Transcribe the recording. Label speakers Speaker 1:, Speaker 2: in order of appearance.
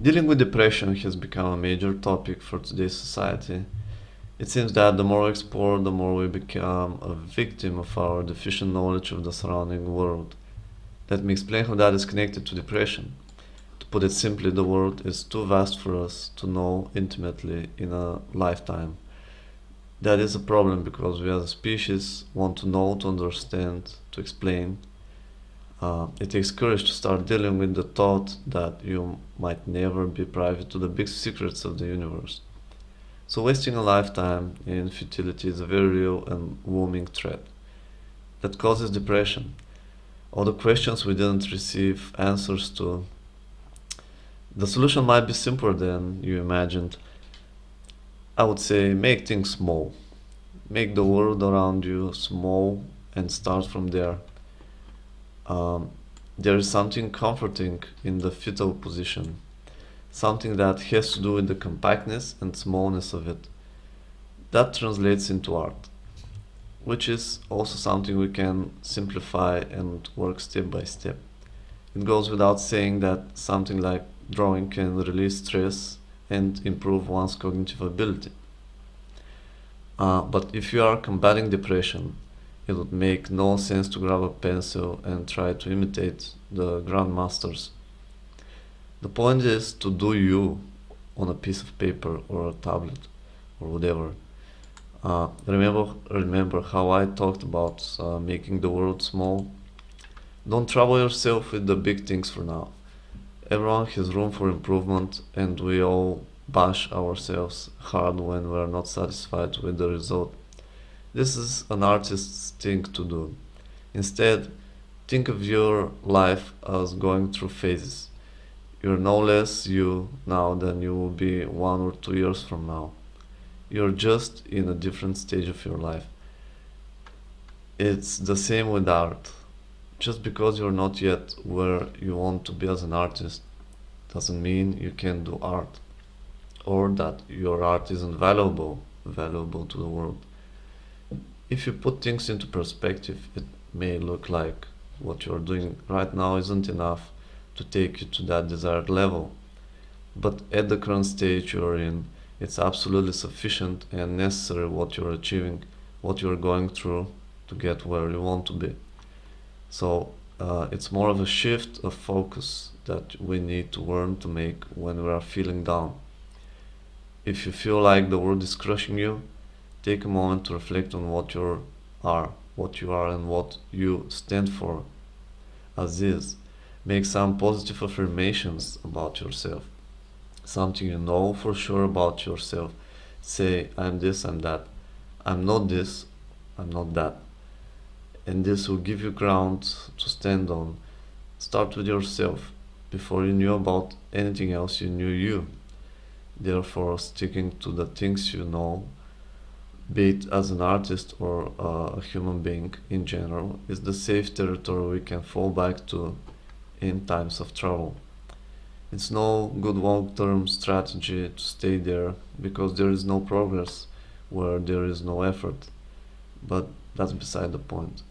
Speaker 1: Dealing with depression has become a major topic for today's society. It seems that the more we explore, the more we become a victim of our deficient knowledge of the surrounding world. Let me explain how that is connected to depression. To put it simply, the world is too vast for us to know intimately in a lifetime. That is a problem because we as a species want to know, to understand, to explain. It takes courage to start dealing with the thought that you might never be privy to the big secrets of the universe. So, wasting a lifetime in futility is a very real and looming threat that causes depression. All the questions we didn't receive answers to. The solution might be simpler than you imagined. I would say make things small. Make the world around you small and start from there. Um, there is something comforting in the fetal position, something that has to do with the compactness and smallness of it. That translates into art, which is also something we can simplify and work step by step. It goes without saying that something like drawing can release stress and improve one's cognitive ability. But if you are combating depression, it would make no sense to grab a pencil and try to imitate the grandmasters. The point is to do you on a piece of paper or a tablet or whatever. Remember how I talked about making the world small? Don't trouble yourself with the big things for now. Everyone has room for improvement, and we all bash ourselves hard when we're not satisfied with the result. This is an artist's thing to do. Instead, think of your life as going through phases. You're no less you now than you will be 1 or 2 years from now. You're just in a different stage of your life. It's the same with art. Just because you're not yet where you want to be as an artist doesn't mean you can't do art or that your art isn't valuable to the world. If you put things into perspective, it may look like what you're doing right now isn't enough to take you to that desired level. But at the current stage you're in, it's absolutely sufficient and necessary what you're achieving, what you're going through to get where you want to be. So it's more of a shift of focus that we need to learn to make when we are feeling down. If you feel like the world is crushing you, take a moment to reflect on what you are and what you stand for as is. Make some positive affirmations about yourself, something you know for sure about yourself. Say, I'm this, I'm that. I'm not this, I'm not that. And this will give you ground to stand on. Start with yourself. Before you knew about anything else, you knew you. Therefore, sticking to the things you know, be it as an artist or a human being in general, is the safe territory we can fall back to in times of trouble. It's no good long term strategy to stay there because there is no progress where there is no effort. But that's beside the point.